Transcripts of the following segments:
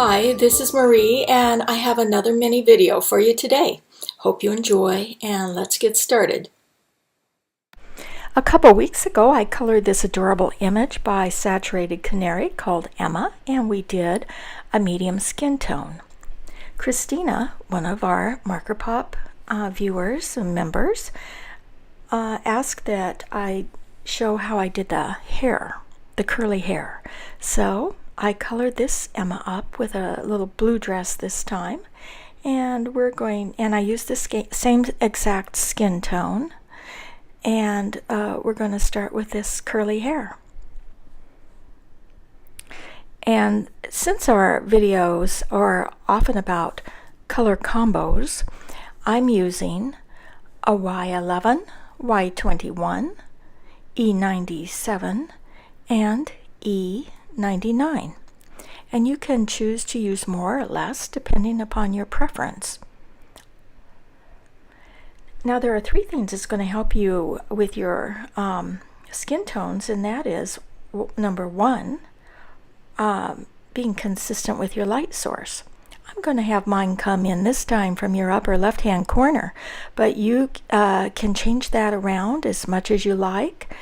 Hi, this is Marie and I have another mini video for you today. Hope you enjoy and let's get started. A couple weeks ago I colored this adorable image by Saturated Canary called Emma, and we did a medium skin tone. Christina, one of our Marker Pop viewers and members, asked that I show how I did the hair, the curly hair. So I colored this Emma up with a little blue dress this time, and I used the same exact skin tone, and we're going to start with this curly hair. And since our videos are often about color combos, I'm using a Y11, Y21, E97, and E99, and you can choose to use more or less depending upon your preference. Now there are three things that's going to help you with your skin tones, and that is number one, being consistent with your light source. I'm going to have mine come in this time from your upper left hand corner, but you can change that around as much as you like.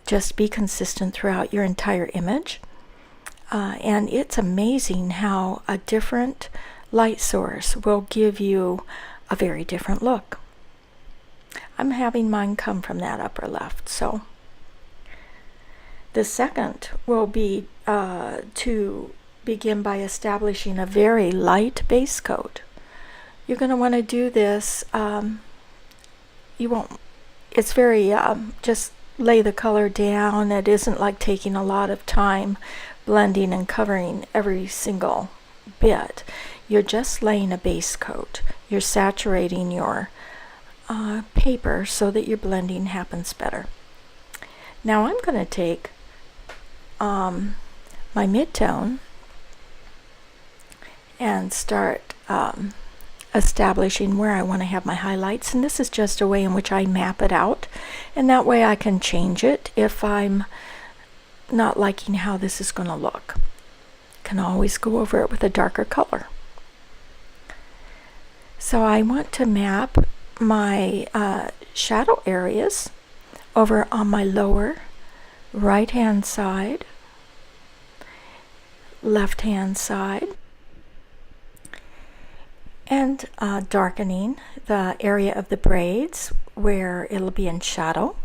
Just be consistent throughout your entire image. And it's amazing how a different light source will give you a very different look. I'm having mine come from that upper left. So the second will be to begin by establishing a very light base coat. You're going to want to do this, it's very, just lay the color down. It isn't like taking a lot of time blending and covering every single bit. You're just laying a base coat. You're saturating your paper so that your blending happens better. Now I'm going to take my midtone and start establishing where I want to have my highlights, and this is just a way in which I map it out, and that way I can change it if I'm not liking how this is going to look. Can always go over it with a darker color. So I want to map my shadow areas over on my lower right hand side, left hand side, and darkening the area of the braids where it'll be in shadow.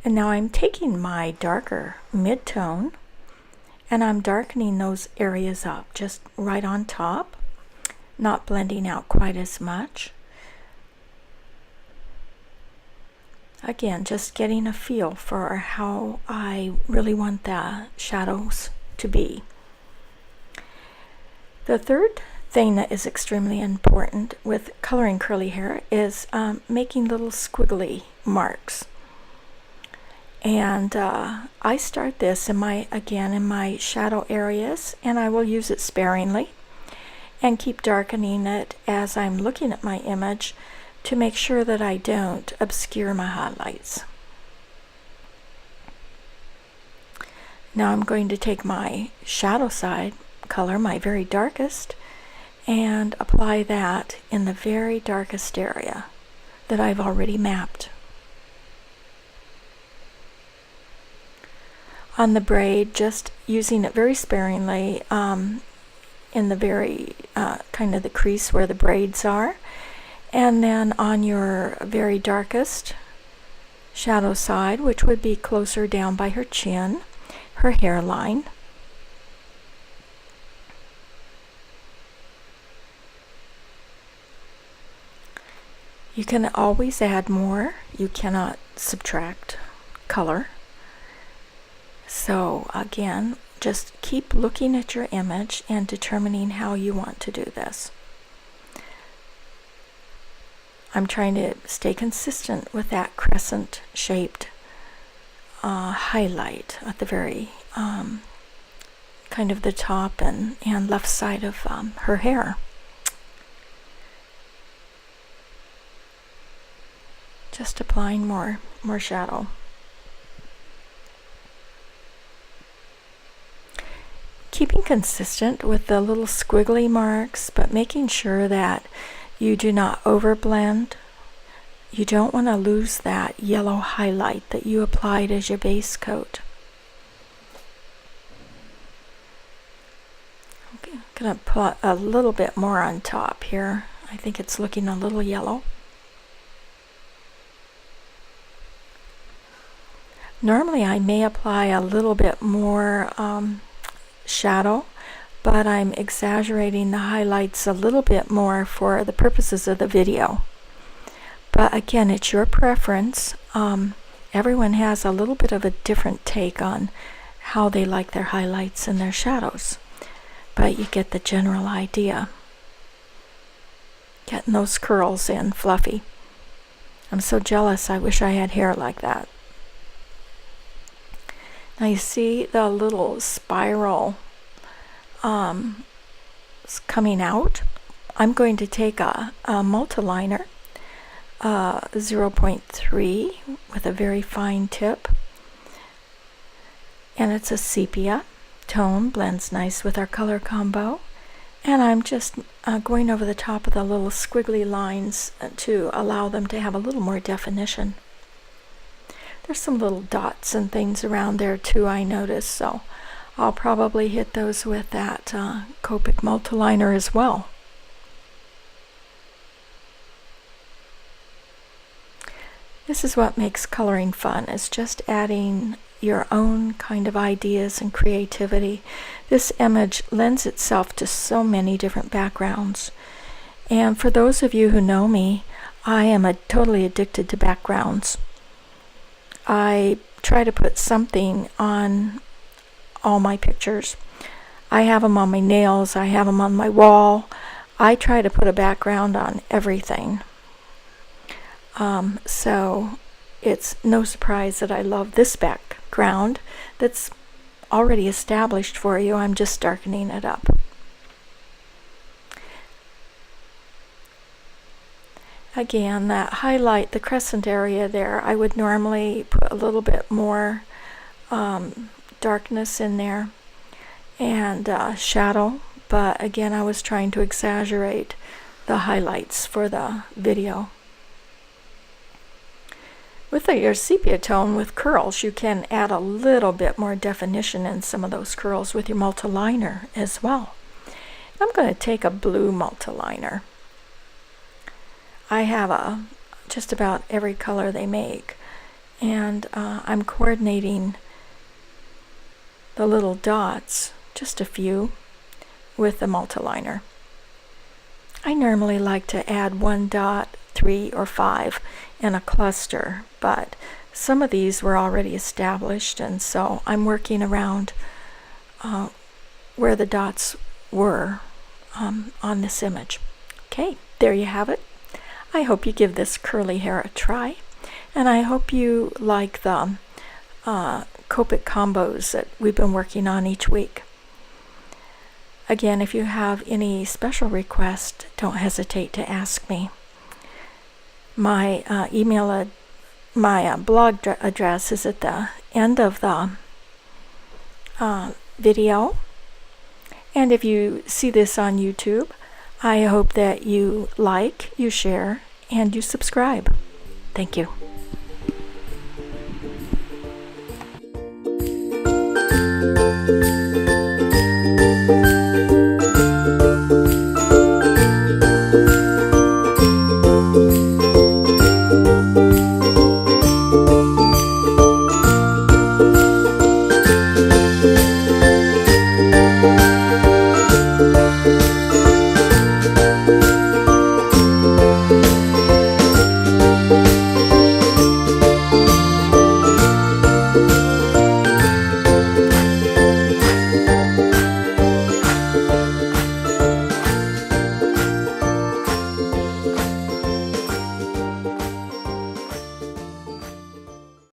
And now I'm taking my darker mid-tone and I'm darkening those areas up just right on top, not blending out quite as much. Again, just getting a feel for how I really want the shadows to be. The third thing that is extremely important with coloring curly hair is making little squiggly marks. And I start this in my shadow areas, and I will use it sparingly and keep darkening it as I'm looking at my image to make sure that I don't obscure my highlights. Now I'm going to take my shadow side color, my very darkest, and apply that in the very darkest area that I've already mapped. On the braid, just using it very sparingly in the very kind of the crease where the braids are, and then on your very darkest shadow side, which would be closer down by her chin, her hairline. You can always add more. You cannot subtract color. So again, just keep looking at your image and determining how you want to do this. I'm trying to stay consistent with that crescent shaped highlight at the very kind of the top and left side of her hair. Just applying more shadow. Keeping Being consistent with the little squiggly marks, but making sure that you do not overblend. You don't want to lose that yellow highlight that you applied as your base coat. Okay, I'm going to put a little bit more on top here. I think it's looking a little yellow. Normally I may apply a little bit more shadow, but I'm exaggerating the highlights a little bit more for the purposes of the video. But again, it's your preference. Everyone has a little bit of a different take on how they like their highlights and their shadows, but you get the general idea. Getting those curls in fluffy. I'm so jealous. I wish I had hair like that. Now you see the little spiral coming out. I'm going to take a multiliner, 0.3 with a very fine tip, and it's a sepia tone, blends nice with our color combo, and I'm just going over the top of the little squiggly lines to allow them to have a little more definition. There's some little dots and things around there too, I noticed, so I'll probably hit those with that Copic multiliner as well. This is what makes coloring fun, is just adding your own kind of ideas and creativity. This image lends itself to so many different backgrounds. And for those of you who know me, I am totally addicted to backgrounds. I try to put something on all my pictures. I have them on my nails, I have them on my wall. I try to put a background on everything. So it's no surprise that I love this background that's already established for you. I'm just darkening it up. Again, that highlight, the crescent area there, I would normally put a little bit more darkness in there and shadow, but again, I was trying to exaggerate the highlights for the video. With your sepia tone with curls, you can add a little bit more definition in some of those curls with your multiliner as well. I'm going to take a blue multiliner. I have just about every color they make, and I'm coordinating the little dots, just a few, with the multiliner. I normally like to add 1 dot, 3 or 5 in a cluster, but some of these were already established, and so I'm working around where the dots were on this image. Okay, there you have it. I hope you give this curly hair a try, and I hope you like the Copic combos that we've been working on each week. Again, if you have any special requests, don't hesitate to ask me. My my blog address is at the end of the video, and if you see this on YouTube, I hope that you like, you share, and you subscribe. Thank you.